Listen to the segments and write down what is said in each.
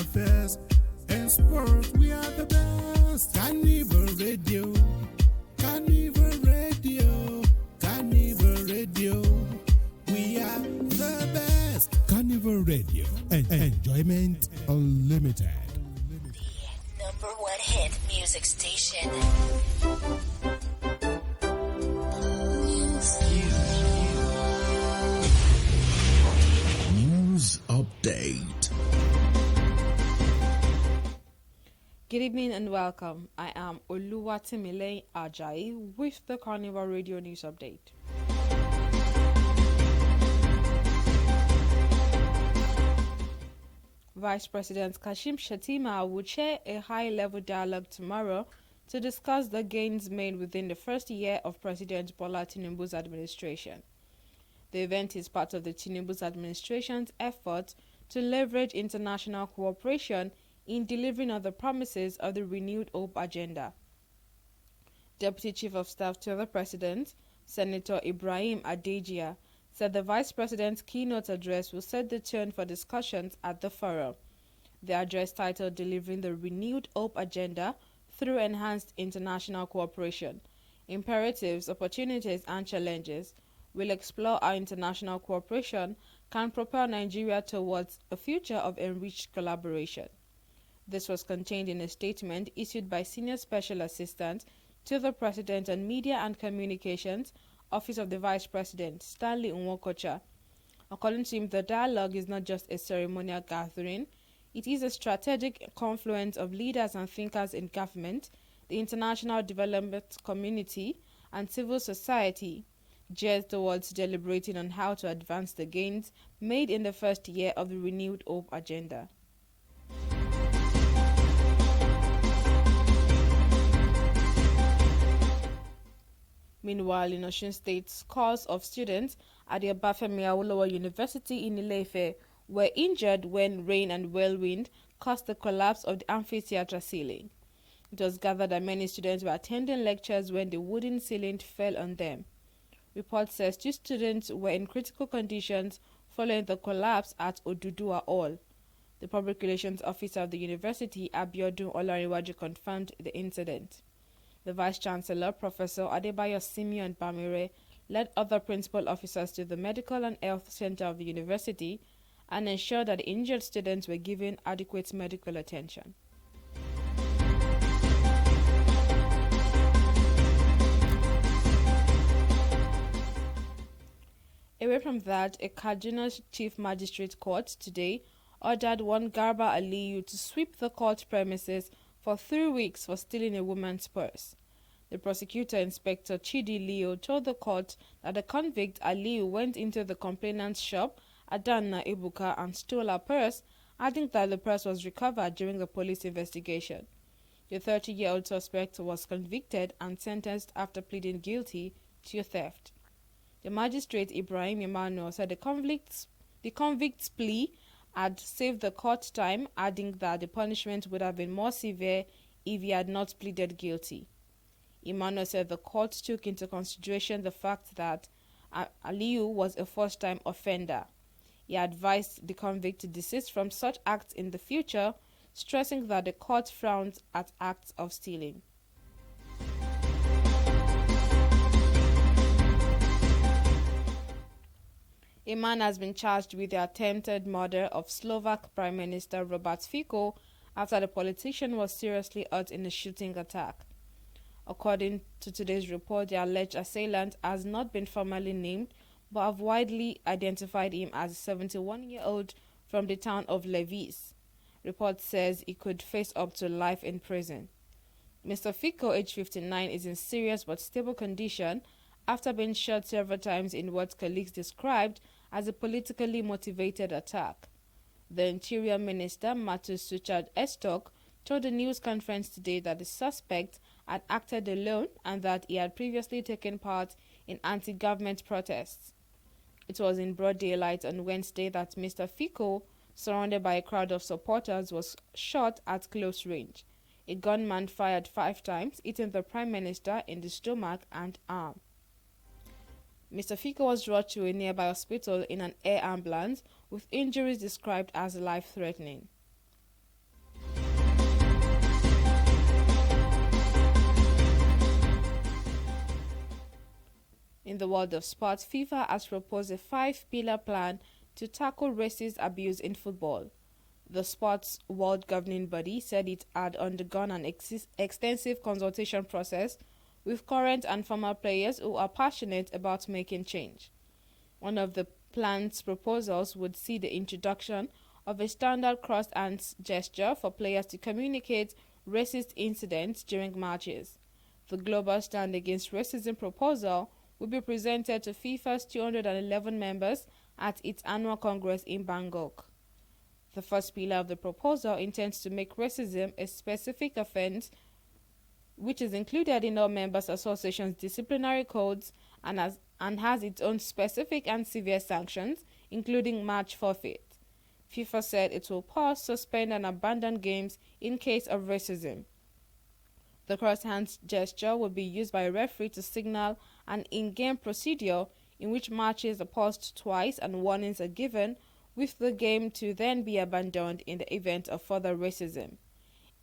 affairs and sports, we are the best. Carnival Radio, Carnival Radio, Carnival Radio, we are the best. Carnival Radio, enjoyment unlimited. The #1 hit music station. News update. Good evening and welcome. I am Oluwatimile Ajayi with the Carnival Radio News Update. Vice President Kashim Shettima will chair a high-level dialogue tomorrow to discuss the gains made within the first year of President Bola Tinubu's administration. The event is part of the Tinubu's administration's effort to leverage international cooperation in delivering on the promises of the renewed hope agenda. Deputy Chief of Staff to the President, Senator Ibrahim Adejia, said the Vice President's keynote address will set the tone for discussions at the forum. The address, titled Delivering the Renewed Hope Agenda Through Enhanced International Cooperation, Imperatives, Opportunities and Challenges, will explore how international cooperation can propel Nigeria towards a future of enriched collaboration. This was contained in a statement issued by Senior Special Assistant to the President on Media and Communications, Office of the Vice President, Stanley Nwokocha. According to him, the dialogue is not just a ceremonial gathering, it is a strategic confluence of leaders and thinkers in government, the international development community, and civil society, geared towards deliberating on how to advance the gains made in the first year of the renewed hope agenda. Meanwhile, in Oyo State, scores of students at the Obafemi Awolowo University in Ile-Ife were injured when rain and whirlwind caused the collapse of the amphitheatre ceiling. It was gathered that many students were attending lectures when the wooden ceiling fell on them. Report says 2 students were in critical conditions following the collapse at Oduduwa Hall. The Public Relations Officer of the university, Abiodun Olariwaju, confirmed the incident. The Vice-Chancellor, Professor Adebayo Simeon Bamire, led other principal officers to the Medical and Health Center of the university and ensured that the injured students were given adequate medical attention. Away from that, a Kaduna Chief Magistrate Court today ordered one Garba Aliyu to sweep the court premises for 3 weeks for stealing a woman's purse. The prosecutor, Inspector Chidi Leo, told the court that the convict Aliyu went into the complainant's shop, Adanna Ebuka, and stole her purse, adding that the purse was recovered during a police investigation. The 30-year-old suspect was convicted and sentenced after pleading guilty to theft. The magistrate Ibrahim Emmanuel said the convict's plea had saved the court time, adding that the punishment would have been more severe if he had not pleaded guilty. Emmanuel said the court took into consideration the fact that Aliyu was a first-time offender. He advised the convict to desist from such acts in the future, stressing that the court frowns at acts of stealing. A man has been charged with the attempted murder of Slovak Prime Minister Robert Fico after the politician was seriously hurt in a shooting attack. According to today's report, the alleged assailant has not been formally named, but have widely identified him as a 71-year-old from the town of Levis. Report says he could face up to life in prison. Mr. Fico, age 59, is in serious but stable condition after being shot several times in what colleagues described as a politically motivated attack. The Interior Minister, Matus Suchard Estok, told the news conference today that the suspect had acted alone and that he had previously taken part in anti-government protests. It was in broad daylight on Wednesday that Mr. Fico, surrounded by a crowd of supporters, was shot at close range. A gunman fired 5 times, hitting the Prime Minister in the stomach and arm. Mr. Fico was brought to a nearby hospital in an air ambulance with injuries described as life-threatening. In the world of sports, FIFA has proposed a 5-pillar plan to tackle racist abuse in football. The sports world governing body said it had undergone an extensive consultation process with current and former players who are passionate about making change. One of the plan's proposals would see the introduction of a standard crossed hands gesture for players to communicate racist incidents during matches. The Global Stand Against Racism proposal will be presented to FIFA's 211 members at its annual Congress in Bangkok. The first pillar of the proposal intends to make racism a specific offense which is included in all members' associations' disciplinary codes and has its own specific and severe sanctions, including match forfeit. FIFA said it will pause, suspend, and abandon games in case of racism. The cross-hands gesture will be used by a referee to signal an in-game procedure in which matches are paused twice and warnings are given, with the game to then be abandoned in the event of further racism.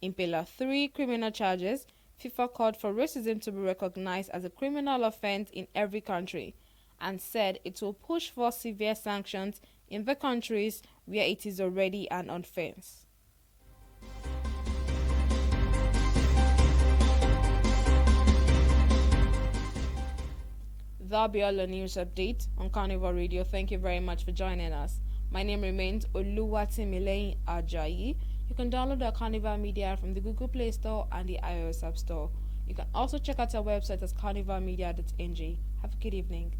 In Pillar 3, criminal charges, FIFA called for racism to be recognized as a criminal offense in every country and said it will push for severe sanctions in the countries where it is already an offense. That'll be all the news update on Carnival Radio. Thank you very much for joining us. My name remains Oluwatimileyin Ajayi. You can download our Carnival Media from the Google Play Store and the iOS App Store. You can also check out our website at carnivalmedia.ng. Have a good evening.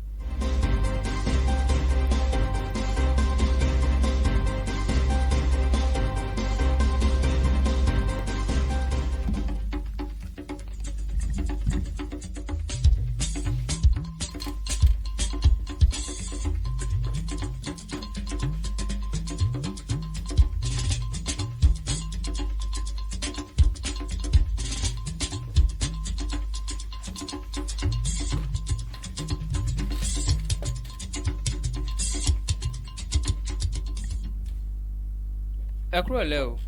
Ẹ kúrọ̀lẹ́ o.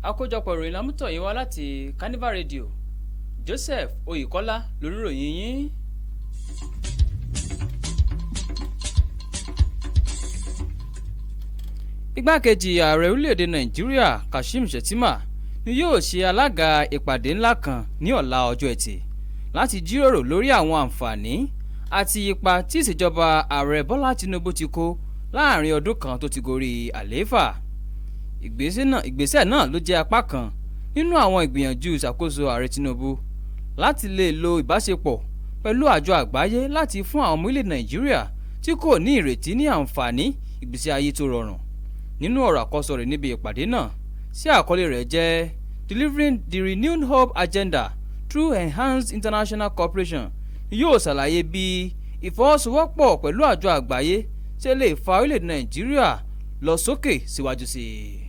Àkójọpọ̀ ìròyìn lámútọ̀ yín wá láti Carnival Radio. Joseph Oyèkọ́lá lóríròyìn yín. Igbákejì ààrẹ orílẹ̀-èdè Nàìjíríà Kashim Shettima ni yóò ṣe alága ìpàdé ńlá kan ní ọ̀la ọjọ́ Ẹtì láti jíròrò lórí àwọn àǹfààní àti ipa tí ìṣèjọba ààrẹ Bọ́lá Tinubu ti kó láàrin ọdún kan tó ti gorí àlééfà. Ìgbésẹ̀ náà ló jẹ́ apá kan nínú àwọn ìgbìyànjú ìṣàkóso ààrẹ Tinubu láti lè lo ìbáṣepọ̀ pẹ̀lú àjọ àgbáyé láti fún àwọn ọmọ ilẹ̀ Nàìjíríà tí kò ní ìrètí ní àǹfààní ìgbésí ayé tó rọrùn. Nínú ọ̀rọ̀ àkọsọ rẹ̀ níbi ìpàdé náà, sí àkọlé rẹ̀ jẹ́ Delivering the Renewed Hope Agenda Through Enhanced International Cooperation, yóò ṣàlàyé bí ìfọwọ́sowọ́pọ̀ pẹ̀lú àjọ àgbáyé ṣe lè fa orílẹ̀-èdè Nàìjíríà lọ sókè síwájú sí i.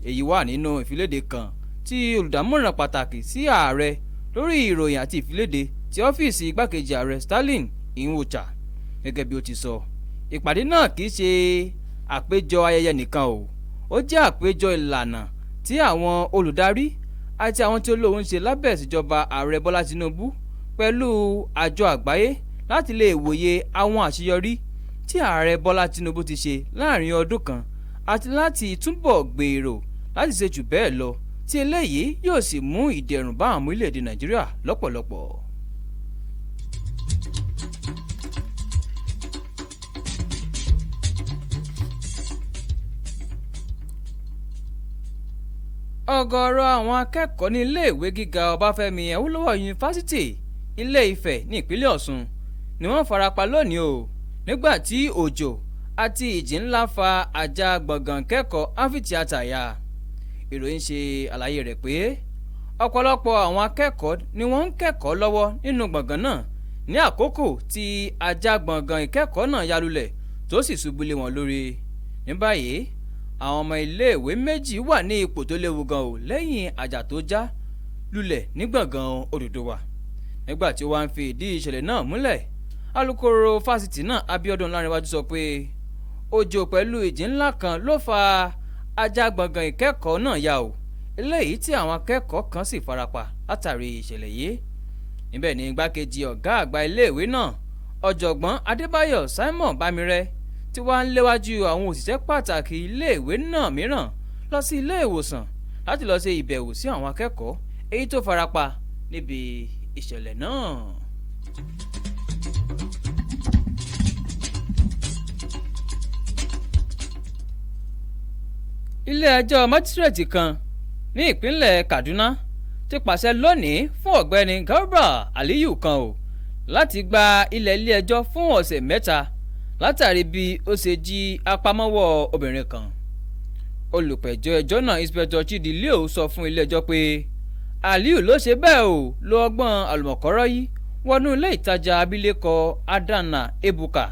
Èyí wà nínú ìfiléde kan tí olùdámọ̀ràn pàtàkì sí ààrẹ lórí ìròyìn àti ìfiléde tí ọ́fíìsì igbákejì ààrẹ Sterling Nwocha. Gẹ́gẹ́ bí ó ti sọ, ìpàdé náà kìí ṣe àpéjọ ayẹyẹ nìkan o, ó jẹ́ àpéjọ ìlànà tí àwọn olùdarí àti àwọn tí ó lóun ṣe lábẹ́ ìṣèjọba ààrẹ Bọ́lá Tinubu pẹ̀lú àjọ àgbáyé láti lè wòye àwọn àṣeyọrí tí ààrẹ Bọ́lá Tinubu ti ṣe láàrin ọdún kan àti láti túbọ̀ gbèrò láti ṣe jù bẹ́ẹ̀ lọ, tí eléyìí yóò sì mú ìdẹ̀rùn bá àwọn orílẹ̀-èdè Nàìjíríà lọ́pọ̀lọpọ̀. Ọ̀gọ̀rọ̀ àwọn akẹ́kọ̀ọ́ ní iléèwé gíga Ọbáfẹ́mi Awólọ́wọ̀ Yunifásítì Ilé-Ifẹ̀ ní ìpínlẹ̀ Ọ̀ṣun ni wọ́n farapa lónìí o, nígbà tí òjò àti ìjì ńlá fa àjà gbọ̀ngàn kẹ́kọ̀ọ́ ámfítíátà ya. Ìròyìn ṣe àlàyé rẹ̀ pé ọ̀pọ̀lọpọ̀ àwọn akẹ́kọ̀ọ́ ni wọ́n ń kẹ́kọ̀ọ́ lọ́wọ́ nínú gbọ̀ngàn náà ní àkókò tí àjà gbọ̀ngàn ìkẹ́kọ̀ọ́ náà ya lulẹ̀ tó sì ṣubú lé wọn lórí. Ní báyìí, àwọn ọmọ iléèwé méjì wà ní ipò tó léwu gan o lẹ́yìn àjà tó já lulẹ̀ ní gbọ̀ngàn Odùduwà. Nígbà tí ó wá ń fi ìdí ìṣẹ̀lẹ̀ náà múlẹ̀, alukoro fásitì náà Abíọ́dún Lárẹ̀wájú sọ pé òjò pẹ̀lú ìjì ńlá kan ló fa àjà gbọ̀ngàn ìkẹ́kọ̀ọ́ náà ya o, eléyìí tí àwọn akẹ́kọ̀ọ́ kan sì farapa látàrí ìṣẹ̀lẹ̀ yìí. Níbẹ̀ ni igbákejì ọ̀gá àgbà iléèwé náà ọ̀jọ̀gbọ́n Adébáyọ̀ Simon Bámirẹ́ tí wàá ń léwájú àwọn òṣìṣẹ́ pàtàkì iléèwé náà mìíràn lọ sí ilé ìwòsàn láti lọ ṣe ìbẹ̀wò sí àwọn akẹ́kọ̀ọ́ èyí tó farapa níbi ìṣẹ̀lẹ̀ náà. ilé-ẹjọ́ májísírèètì kan ní ìpínlẹ̀ Kaduna ti pàṣẹ lónìí fún ọ̀gbẹ́ni Garba Aliyu kan o láti gba ilẹ̀ ilé-ẹjọ́ fún ọ̀sẹ̀ mẹ́ta látàrí bí ó ṣe jí apamọ́wọ́ obìnrin kan. olùpẹ̀jọ́ ẹjọ́ náà Inspector Chidi Leo sọ fún ilé-ẹjọ́ pé Aliyu ló ṣe bẹ́ẹ̀ o lo ọgbọ́n àlùmọ̀kọ́rọ́ yìí wọnú ilé ìtajà abilékọ Adana Ebuka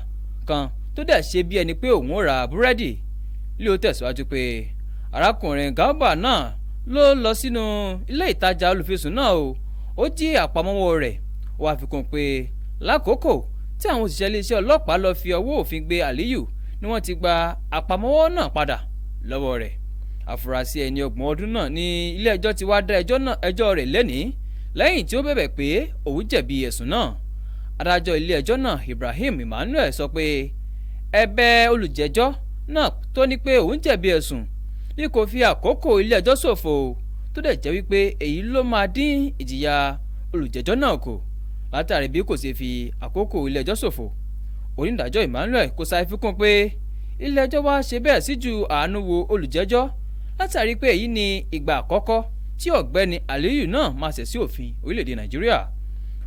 kan tó dẹ̀ ṣe bí ẹni pé òun ò ra búrẹ́dì. Leo tẹ̀síwájú pé arákùnrin Garba náà ló lọ sínú ilé ìtajà olùfisùn náà ó jí àpamọ́wọ́ rẹ̀. Ó wá fi kún pé lákòókò tí àwọn òṣìṣẹ́ iléeṣẹ́ ọlọ́pàá lọ fi ọwọ́ òfin gbé Aliyu ni wọ́n ti gba àpamọ́wọ́ náà padà lọ́wọ́ rẹ̀. àfúrásì ẹni 30 ọdún náà ní ilé ẹjọ́ ti wá dá ẹjọ́ rẹ̀ lẹ́nìí lẹ́yìn tí ó bẹ̀bẹ̀ pé òun jẹ̀bi ẹ̀sùn náà. adájọ́ ilé ẹjọ́ náà Ibrahim Emmanuel sọ pé ẹ̀bẹ̀ olùjẹ́jọ́ náà tó ní pé òun jẹ̀bi ẹ̀sùn bí kò fi àkókò ilé ẹjọ́ ṣòfò tó dẹ̀ jẹ́ wípé èyí ló máa dín ìjìyà olùjẹ́jọ́ náà kù látàrí bí kò ṣe fi àkókò ilé ẹjọ́ ṣòfò. onídàájọ́ Emmanuel kò ṣàì fi kún pé ilé ẹjọ́ wá ṣe bẹ́ẹ̀ síjú àánú wo olùjẹ́jọ́ látàrí pé èyí ni ìgbà àkọ́kọ́ tí ọ̀gbẹ́ni Aliyu náà máa ṣẹ̀ sí òfin orílẹ̀-èdè Nàìjíríà.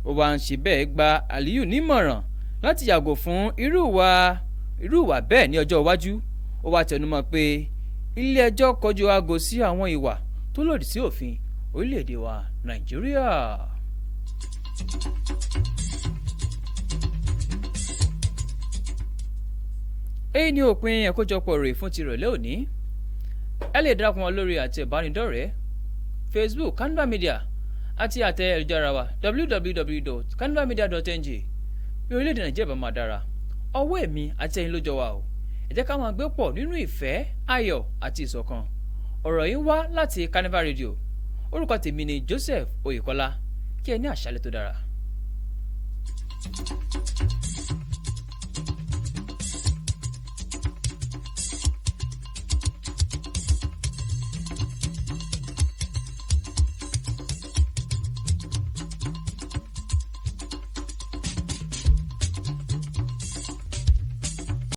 ó wá ń ṣe bẹ́ẹ̀ gba Aliyu nímọ̀ràn láti yàgò fún irú ìwà bẹ́ẹ̀ ní ọjọ́ iwájú. ó wá tẹnumọ́ pé ilé ẹjọ́ kọjú aago sí àwọn ìwà tó lòdì sí òfin orílẹ̀-èdè wa Nàìjíríà. èyí ni òpin àkójọpọ̀ rẹ̀ fún tìrọ̀lẹ́ òní. ẹ lè darapọ̀ wọn lórí àtẹ ìbánidọ́rẹ̀ẹ́ Facebook Carnival Media àti àtẹ ẹ̀rọjára wa www.carnivalmedia.ng. bí orílẹ̀-èdè Nàìjíríà bá máa dára ọwọ́ èmi àti ẹ̀yin ló jọ wà o. ẹ jẹ́ ká máa gbé pọ̀ nínú ìfẹ́ ayọ̀ àti ìṣọ̀kan. ọ̀rọ̀ yìí wá láti Carnival Radio. orúkọ tèmi ni Joseph Oyèkọ́lá. kí ẹ ní àṣálẹ́ tó dára.